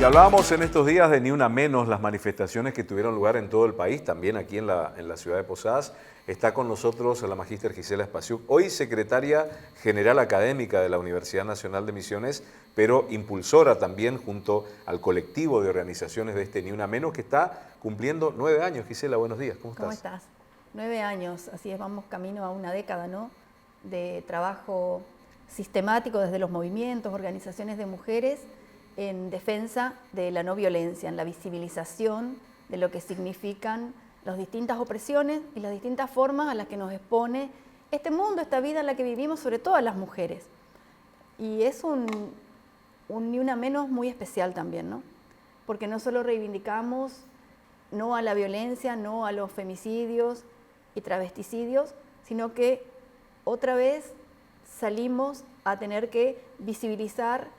hablábamos en estos días de Ni Una Menos, las manifestaciones que tuvieron lugar en todo el país, también aquí en la ciudad de Posadas. Está con nosotros la magíster Gisela Spasiuk, hoy secretaria general académica de la Universidad Nacional de Misiones, pero impulsora también junto al colectivo de organizaciones de este Ni Una Menos, que está cumpliendo 9 años. Gisela, buenos días, ¿cómo estás? ¿Cómo estás? 9 años, así es, vamos camino a una década, ¿no?, de trabajo sistemático desde los movimientos, organizaciones de mujeres en defensa de la no violencia, en la visibilización de lo que significan las distintas opresiones y las distintas formas a las que nos expone este mundo, esta vida en la que vivimos, sobre todo las mujeres. Y es un Ni Una Menos muy especial también, ¿no? Porque no solo reivindicamos no a la violencia, no a los femicidios y travesticidios, sino que otra vez salimos a tener que visibilizar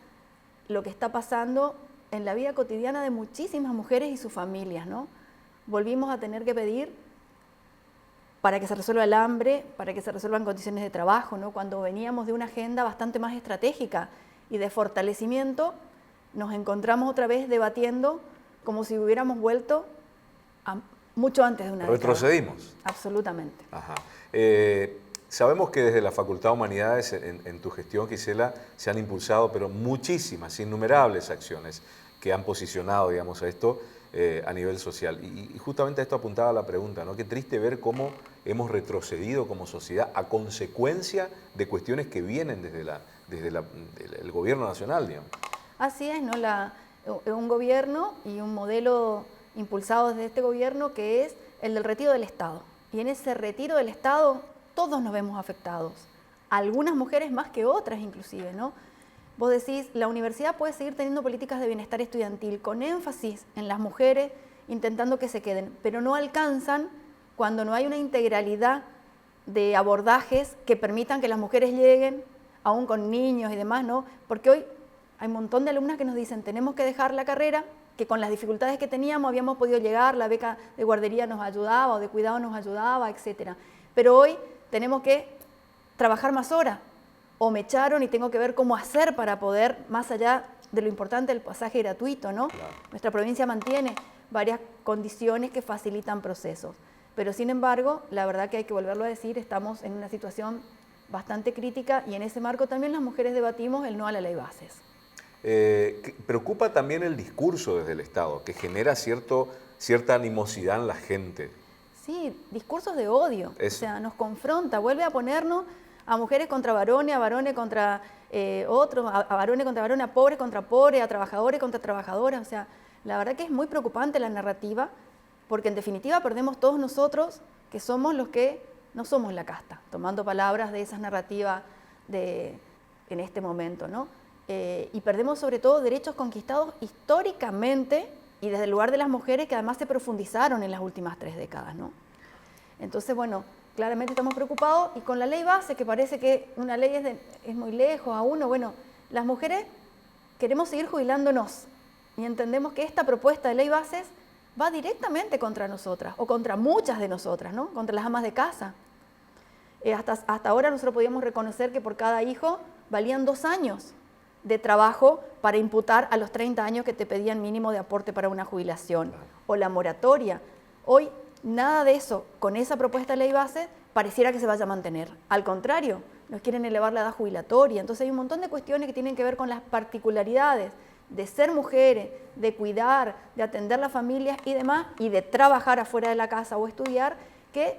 lo que está pasando en la vida cotidiana de muchísimas mujeres y sus familias, ¿no? Volvimos a tener que pedir para que se resuelva el hambre, para que se resuelvan condiciones de trabajo, ¿no? Cuando veníamos de una agenda bastante más estratégica y de fortalecimiento, nos encontramos otra vez debatiendo como si hubiéramos vuelto mucho antes de una década. ¿Retrocedimos? Absolutamente. Ajá. Sabemos que desde la Facultad de Humanidades, en tu gestión, Gisela, se han impulsado pero muchísimas, innumerables acciones que han posicionado, digamos, a esto a nivel social. Y justamente a esto apuntaba la pregunta, ¿no? Qué triste ver cómo hemos retrocedido como sociedad a consecuencia de cuestiones que vienen desde el gobierno nacional, digamos. Así es, ¿no? Un gobierno y un modelo impulsado desde este gobierno que es el del retiro del Estado. Y en ese retiro del Estado todos nos vemos afectados, algunas mujeres más que otras inclusive, ¿no? Vos decís, la universidad puede seguir teniendo políticas de bienestar estudiantil con énfasis en las mujeres, intentando que se queden, pero no alcanzan cuando no hay una integralidad de abordajes que permitan que las mujeres lleguen, aún con niños y demás, ¿no? Porque hoy hay un montón de alumnas que nos dicen, tenemos que dejar la carrera, que con las dificultades que teníamos habíamos podido llegar, la beca de guardería nos ayudaba o de cuidado nos ayudaba, etc. Pero hoy tenemos que trabajar más horas, o me echaron y tengo que ver cómo hacer para poder, más allá de lo importante del pasaje gratuito, ¿no? Claro. Nuestra provincia mantiene varias condiciones que facilitan procesos, pero sin embargo, la verdad que hay que volverlo a decir, estamos en una situación bastante crítica y en ese marco también las mujeres debatimos el no a la ley bases. Preocupa también el discurso desde el Estado, que genera cierta animosidad en la gente. Sí, discursos de odio, o sea, nos confronta, vuelve a ponernos a mujeres contra varones, a varones contra otros, a varones contra varones, a pobres contra pobres, a trabajadores contra trabajadoras. O sea, la verdad que es muy preocupante la narrativa, porque en definitiva perdemos todos nosotros, que somos los que no somos la casta, tomando palabras de esas narrativas en este momento, ¿no? Y perdemos sobre todo derechos conquistados históricamente y desde el lugar de las mujeres que además se profundizaron en las últimas 3 décadas, ¿no? Entonces, bueno, claramente estamos preocupados y con la ley base, que parece que una ley es muy lejos a uno, bueno, las mujeres queremos seguir jubilándonos y entendemos que esta propuesta de ley bases va directamente contra nosotras o contra muchas de nosotras, ¿no? Contra las amas de casa. Hasta ahora nosotros podíamos reconocer que por cada hijo valían 2 años de trabajo para imputar a los 30 años que te pedían mínimo de aporte para una jubilación, o la moratoria. Hoy nada de eso, con esa propuesta de ley base, pareciera que se vaya a mantener. Al contrario, nos quieren elevar la edad jubilatoria. Entonces hay un montón de cuestiones que tienen que ver con las particularidades de ser mujeres, de cuidar, de atender las familias y demás, y de trabajar afuera de la casa o estudiar, que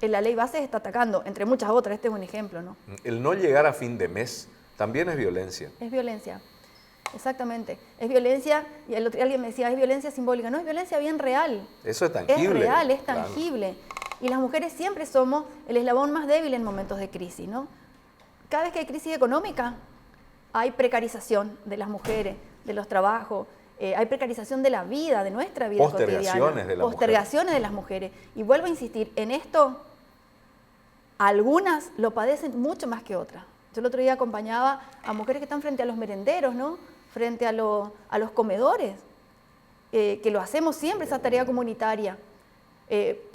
la ley base está atacando, entre muchas otras. Este es un ejemplo, ¿no? El no llegar a fin de mes también es violencia. Es violencia, exactamente. Es violencia, y el otro día alguien me decía, es violencia simbólica. No, es violencia bien real. Eso es tangible. Es real, es tangible. Claro. Y las mujeres siempre somos el eslabón más débil en momentos de crisis, ¿no? Cada vez que hay crisis económica, hay precarización de las mujeres, de los trabajos, hay precarización de la vida, de nuestra vida postergaciones cotidiana. Postergaciones de las mujeres. Y vuelvo a insistir, en esto, algunas lo padecen mucho más que otras. Yo el otro día acompañaba a mujeres que están frente a los merenderos, ¿no? Frente a los comedores, que lo hacemos siempre, esa tarea comunitaria,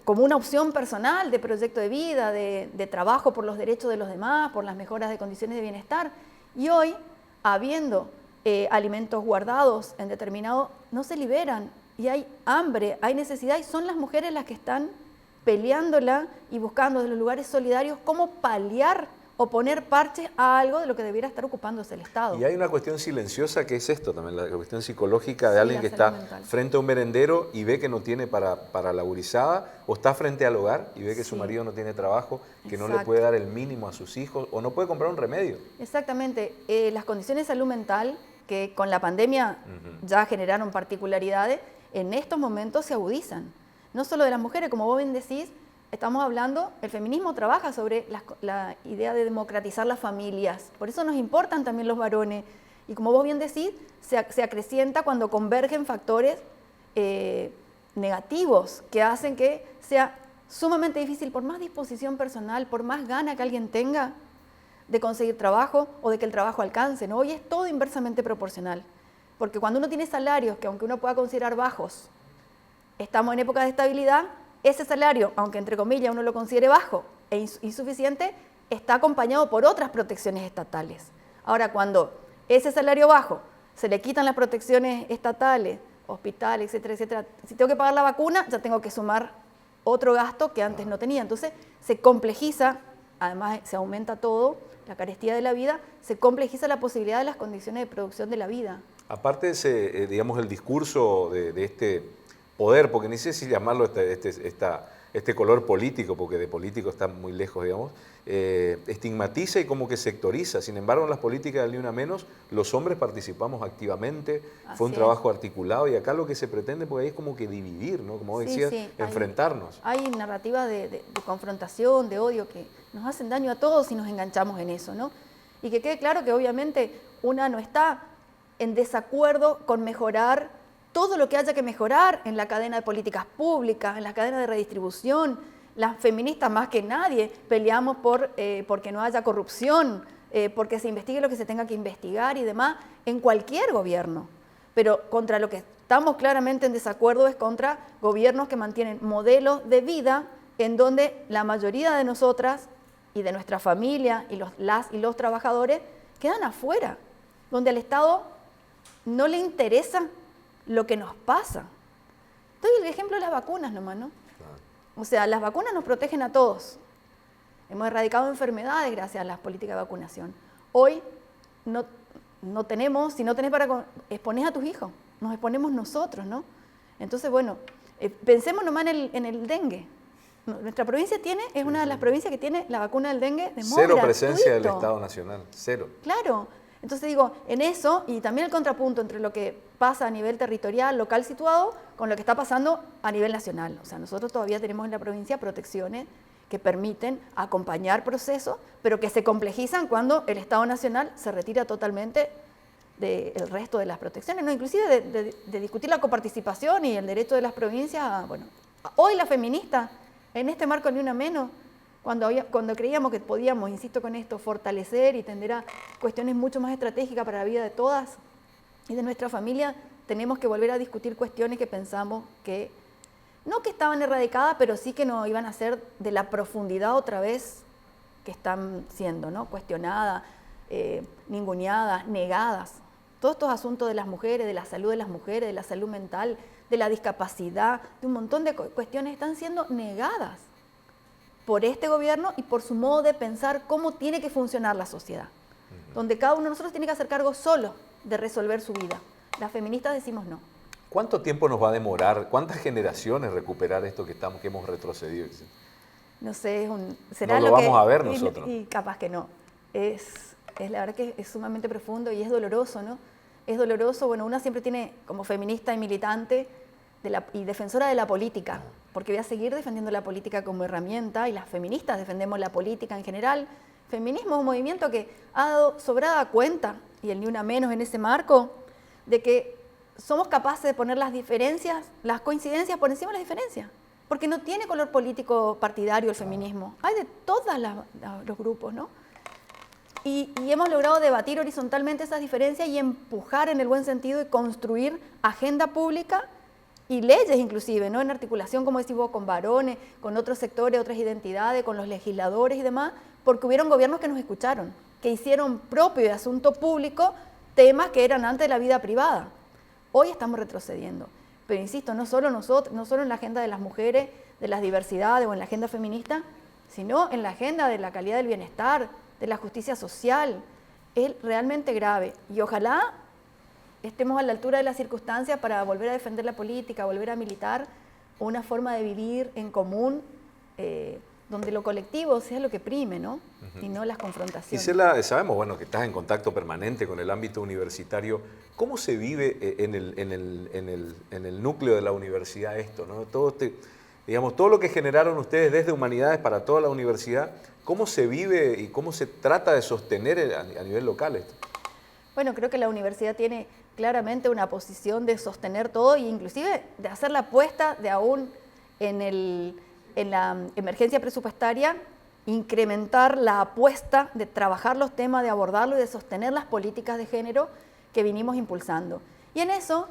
como una opción personal de proyecto de vida, de trabajo por los derechos de los demás, por las mejoras de condiciones de bienestar. Y hoy, habiendo alimentos guardados en determinado, no se liberan y hay hambre, hay necesidad y son las mujeres las que están peleándola y buscando desde los lugares solidarios cómo paliar o poner parches a algo de lo que debiera estar ocupándose el Estado. Y hay una cuestión silenciosa que es esto también, la cuestión psicológica de alguien que está frente a un merendero y ve que no tiene para la gurizada, o está frente al hogar y ve que su marido no tiene trabajo, que no le puede dar el mínimo a sus hijos, o no puede comprar un remedio. Exactamente. Las condiciones de salud mental, que con la pandemia ya generaron particularidades, en estos momentos se agudizan. No solo de las mujeres, como vos bien decís, estamos hablando, el feminismo trabaja sobre la idea de democratizar las familias, por eso nos importan también los varones, y como vos bien decís, se acrecienta cuando convergen factores negativos que hacen que sea sumamente difícil, por más disposición personal, por más gana que alguien tenga de conseguir trabajo o de que el trabajo alcance, ¿no? Hoy es todo inversamente proporcional, porque cuando uno tiene salarios que aunque uno pueda considerar bajos, estamos en época de estabilidad, ese salario, aunque entre comillas uno lo considere bajo e insuficiente, está acompañado por otras protecciones estatales. Ahora, cuando ese salario bajo se le quitan las protecciones estatales, hospitales, etcétera, etcétera, si tengo que pagar la vacuna, ya tengo que sumar otro gasto que antes no tenía. Entonces, se complejiza, además se aumenta todo, la carestía de la vida, se complejiza la posibilidad de las condiciones de producción de la vida. Aparte de ese, digamos, el discurso de este poder, porque ni sé si llamarlo este color político, porque de político está muy lejos, digamos, estigmatiza y como que sectoriza. Sin embargo, en las políticas del Ni Una Menos, los hombres participamos activamente, fue un trabajo articulado, y acá lo que se pretende, porque ahí es como que dividir, ¿no? Como decías, enfrentarnos. Hay narrativas de confrontación, de odio, que nos hacen daño a todos si nos enganchamos en eso, ¿no? Y que quede claro que obviamente una no está en desacuerdo con mejorar todo lo que haya que mejorar en la cadena de políticas públicas, en la cadena de redistribución. Las feministas más que nadie peleamos porque no haya corrupción, porque se investigue lo que se tenga que investigar y demás en cualquier gobierno. Pero contra lo que estamos claramente en desacuerdo es contra gobiernos que mantienen modelos de vida en donde la mayoría de nosotras y de nuestra familia y los trabajadores quedan afuera, donde al Estado no le interesa lo que nos pasa. Doy el ejemplo de las vacunas nomás, ¿no? O sea, las vacunas nos protegen a todos. Hemos erradicado enfermedades gracias a las políticas de vacunación. Hoy no tenemos, si no tenés para exponés a tus hijos, nos exponemos nosotros, ¿no? Entonces, bueno, pensemos nomás en el dengue. Nuestra provincia es una de las provincias que tiene la vacuna del dengue de modo Cero gratuito. Presencia del Estado Nacional, cero. Claro. Entonces digo, en eso, y también el contrapunto entre lo que pasa a nivel territorial, local situado, con lo que está pasando a nivel nacional. O sea, nosotros todavía tenemos en la provincia protecciones que permiten acompañar procesos, pero que se complejizan cuando el Estado Nacional se retira totalmente del resto de las protecciones, ¿no? Inclusive de discutir la coparticipación y el derecho de las provincias. Bueno, hoy la feminista, en este marco Ni Una Menos, cuando creíamos que podíamos, insisto con esto, fortalecer y tender a cuestiones mucho más estratégicas para la vida de todas y de nuestra familia, tenemos que volver a discutir cuestiones que pensamos que, no que estaban erradicadas, pero sí que no iban a ser de la profundidad otra vez que están siendo, ¿no? Cuestionadas, ninguneadas, negadas. Todos estos asuntos de las mujeres, de la salud de las mujeres, de la salud mental, de la discapacidad, de un montón de cuestiones están siendo negadas por este gobierno y por su modo de pensar cómo tiene que funcionar la sociedad, donde cada uno de nosotros tiene que hacer cargo solo de resolver su vida. Las feministas decimos no. ¿Cuánto tiempo nos va a demorar, cuántas generaciones recuperar esto que hemos retrocedido? No sé, será no lo vamos a ver nosotros. Y capaz que no. Es la verdad que es sumamente profundo y es doloroso, ¿no? Es doloroso, bueno, una siempre tiene como feminista y militante y defensora de la política, porque voy a seguir defendiendo la política como herramienta, y las feministas defendemos la política en general. Feminismo es un movimiento que ha dado sobrada cuenta, y el Ni Una Menos en ese marco, de que somos capaces de poner las diferencias, las coincidencias por encima de las diferencias, porque no tiene color político partidario el feminismo, hay de todos los grupos, ¿no? Y hemos logrado debatir horizontalmente esas diferencias y empujar en el buen sentido y construir agenda pública y leyes inclusive, ¿no? En articulación, como decís vos, con varones, con otros sectores, otras identidades, con los legisladores y demás, porque hubieron gobiernos que nos escucharon, que hicieron propio de asunto público temas que eran antes de la vida privada. Hoy estamos retrocediendo. Pero insisto, no solo nosotros, no solo en la agenda de las mujeres, de las diversidades o en la agenda feminista, sino en la agenda de la calidad del bienestar, de la justicia social. Es realmente grave. Y ojalá estemos a la altura de las circunstancias para volver a defender la política, volver a militar una forma de vivir en común, donde lo colectivo sea lo que prime, ¿no? Y no las confrontaciones. Gisela, sabemos bueno, que estás en contacto permanente con el ámbito universitario. ¿Cómo se vive en el núcleo de la universidad esto, ¿no? Todo lo que generaron ustedes desde Humanidades para toda la universidad, ¿cómo se vive y cómo se trata de sostener a nivel local esto? Bueno, creo que la universidad tiene claramente una posición de sostener todo e inclusive de hacer la apuesta de aún en la emergencia presupuestaria, incrementar la apuesta de trabajar los temas, de abordarlo y de sostener las políticas de género que vinimos impulsando. Y en eso,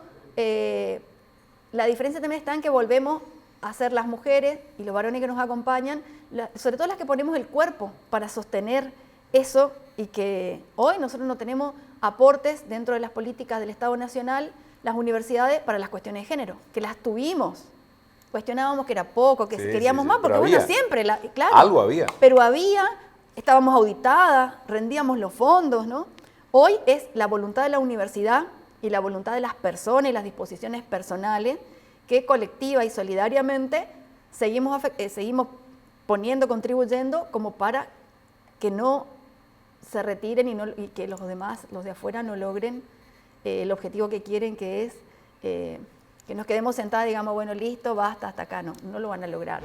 la diferencia también está en que volvemos a ser las mujeres y los varones que nos acompañan, sobre todo las que ponemos el cuerpo para sostener eso, y que hoy nosotros no tenemos aportes dentro de las políticas del Estado Nacional, las universidades, para las cuestiones de género, que las tuvimos. Cuestionábamos que era poco, que queríamos más, porque bueno, siempre, claro. Algo había. Pero había, estábamos auditadas, rendíamos los fondos, ¿no? Hoy es la voluntad de la universidad y la voluntad de las personas y las disposiciones personales que colectiva y solidariamente seguimos poniendo, contribuyendo como para que no se retiren y que los demás, los de afuera, no logren el objetivo que quieren, que es que nos quedemos sentadas y digamos, bueno, listo, basta, hasta acá. No lo van a lograr.